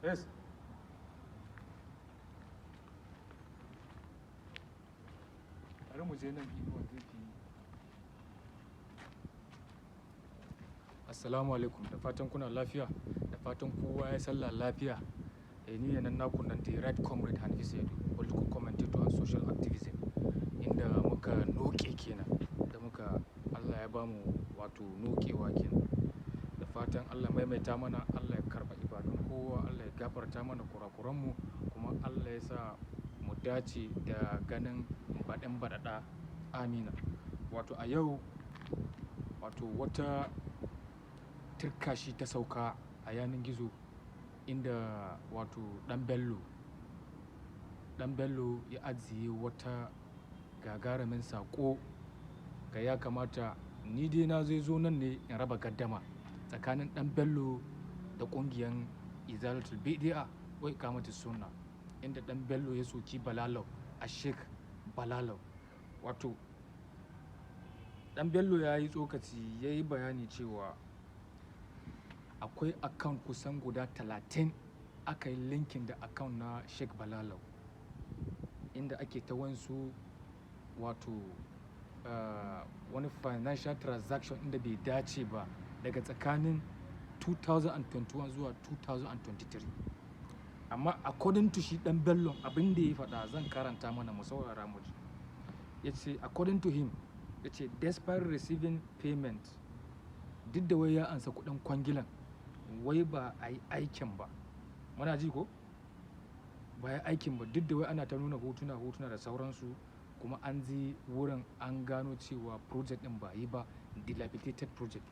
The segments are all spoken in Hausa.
Yes. Bari mu je nan inuwa zai fi. Assalamu alaikum, da fatan kuna lafiya, da fatan kowa ya sallah lafiya. Ni ne nan naku nan the right comrade Hanifi Saidu, political commentator and social activism, inda muka noke kenan, da muka Allah ya bamu wato nokewa kenan. Da fatan Allah maimaita mana, Allah ya karɓa ibadun kowa, Allah ya gafarta mana kurakuranmu, kuma Allah ya sa mu dace da ganin baɗin baɗaɗa. Amina. Wato a yau, wato wata turkashi ta sauka a yanar gizo inda wato ɗan Bello ya ajiye wata gagarumin saƙo ga ya kamata ni dai na zai zo nan ne in raba gaddama tsakanin ɗan Bello da ƙungiyar Izalatul Bid'a wai Iqamatus Sunna, inda ɗan Bello ya soki Balalau a Sheikh Balalau. Wato ɗan Bello ya yi tsokaci, ya yi bayani cewa akwai account kusan guda 30 aka yi linkin da account na Sheikh Balalau, inda ake ta wansu wato wani financial transaction inda bai dace ba daga tsakanin 2021 zuwa 2023. Amma according to shi ɗan Bello abin da ya faɗa, zan karanta mana mu saurara mu ji. Ya ce according to him, ya ce despite receiving payment, duk da wai ya ansa kuɗin kwangilan, wai ba a yi aikin ba. Muna ji ko? Ba ya aikin ba, duk da wai ana ta nuna hotuna da sauransu, kuma an ji wurin an gano cewa project ɗin ba yi ba, dilapidated project.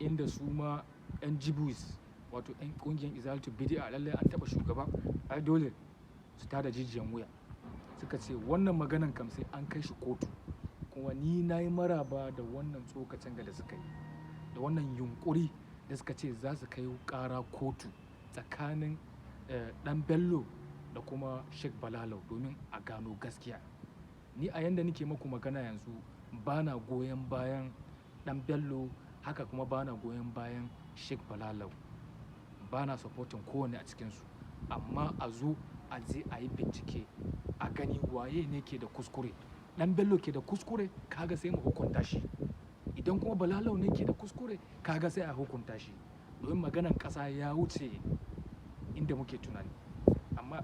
Inda su ma 'yan Jibuis, wato 'yan ƙungiyar Izalatul Bid'a, lallai an taɓa shugaba, ai dole su tada jijiyan wuya. Suka ce wannan maganan kam sai an kai shi kotu. Kuma ni na yi maraba da wannan tsokacin da suka yi, da wannan yunƙuri da suka ce za su kai ƙara kotu tsakanin ɗan Bello da kuma Sheikh Balalau domin a gano gaskiya. Ni a yanda nake maku magana yanzu, ba na goyon bayan ɗan Bello, haka kuma ba na goyon bayan Sheikh Balalau. Ba na supporting kowanne a cikinsu. Amma a zo a je a yi bincike a gani waye ne ke da kuskure. Ɗan Bello ke da kuskure, kaga sai mu hukunta shi. Idan kuma Balalau ne ke da kuskure, kaga sai a hukunta shi. Domin maganan ƙasa ya wuce inda muke tunani. Amma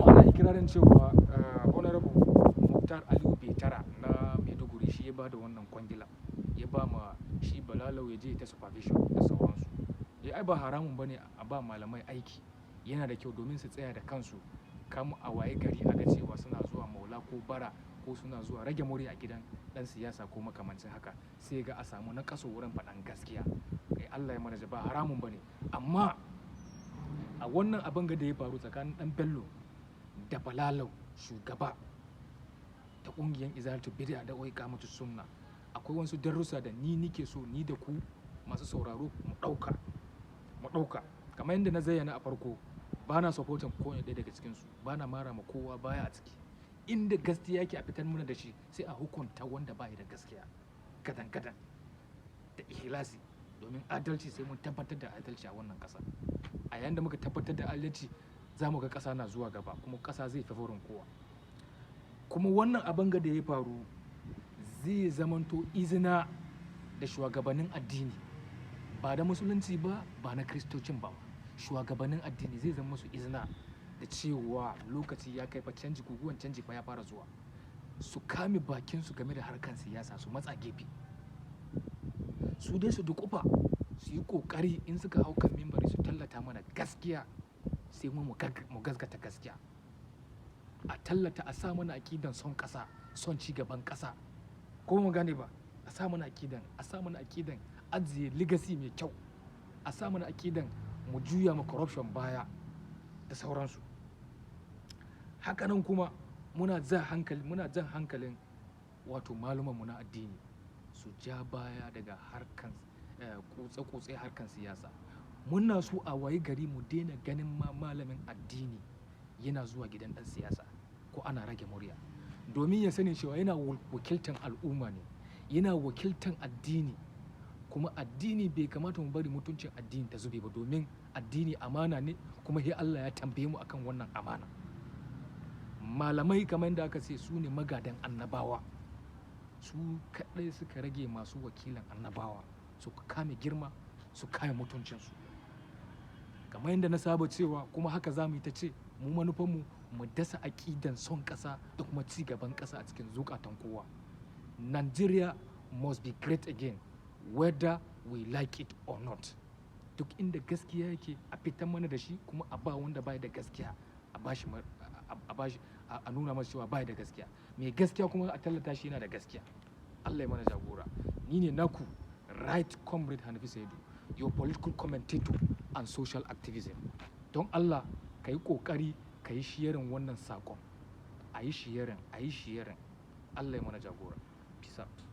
ana ikirarin cewa Honorable Muktar Aliyu Betara na Maiduguri shi ya ba da wannan kwangila, ya ba ma shi Balalau ya je ta supervision da sauransu. Ai ba haramun bane a ba malamai aiki, yana da kyau domin su tsaya da kansu, kam a waye gari aga cewa suna zuwa maula ko bara ko suna zuwa rage murya a gidan ɗan siyasa ko makamancin haka, sai ga a samu na kaso wurin faɗan gaskiya. Allah ya mana ba haramun bane. Amma a wannan abin da ya faru tsakanin ɗan Bello da Balalau shugaba ta ƙungiyar Izalatul Bid'a da Iqamatus Sunna, akwai wasu darussa da ni nike so ni da ku masu sauraro mu ɗauka. Kamar yadda na zayyana a farko, ba na supporting kowane ɗaya daga cikinsu, ba na mara ma kowa baya a ciki. Inda gaskiya yake a fitar mana da shi, sai a hukunta wanda ba da gaskiya gadan da ikhlasi, domin adalci sai mun tabbatar da adalci a wannan ƙasa. A yayin da muka tabbatar da adalci, za mu ga ƙasa na zuwa gaba, kuma ƙasa zai fi farin kowa. Kuma wannan abin da ya faru zai zamanto izina da shugabannin addini, ba da musulunci ba, ba na kiristocin ba. Shugabannin addini zai zama musu izina da cewa lokaci ya kai fa canji, guguwan canji fa ya fara zuwa. Su kame bakinsu game da harkar siyasa, su matsa gefe. Su dai su dukufa, su yi ƙoƙari in suka hau kan mimbari su tallata mana gaskiya, sai mu gaskata gaskiya. A tallata, a sa mana aƙidan son ƙasa, son ci gaban ƙasa. Ko mu gane ba, a sa mana aƙidan ajiye legacy mai kyau. A sa mana aƙidan mu juya ma corruption baya da sauransu. Hakanan kuma muna jan hankalin wato malumanmu na addini su ja baya daga harkan kutse harkan siyasa. Muna so a wayi gari mu daina ganin ma malamin addini yana zuwa gidan ɗan siyasa ko ana rage murya, domin ya sani cewa yana wakiltan al'umma ne, yana wakiltan addini, kuma addini bai kamata mu bari mutuncin addini ta zube ba, domin addini amana ne, kuma he Allah ya tambaye mu akan wannan amana. Malamai kamar yadda aka ce su ne magadan annabawa, su kaɗai suka rage masu wakilan annabawa, su kame girma, su kame mutuncinsu. Kamar yadda na saba cewa kuma haka za mu yi ta ce, mu manufanmu mu dasa aƙidan son ƙasa da kuma ci gaban ƙasa a cikin zukatan kowa. Nigeria must be great again, whether we like it or not. Duk inda gaskiya yake a fitar mana da shi, kuma a ba wanda bai da gaskiya a nuna masa cewa bai da gaskiya. Mai gaskiya kuma a tallata shi yana da gaskiya. Allah ya mana jagora. Ni ne naku Right Comrade Hanafi Saidu, your political commentator and social activism. Don Allah ka yi ƙoƙari ka yi sharing wannan saƙon. A yi sharing. Allah ya mana jagora. Peace out.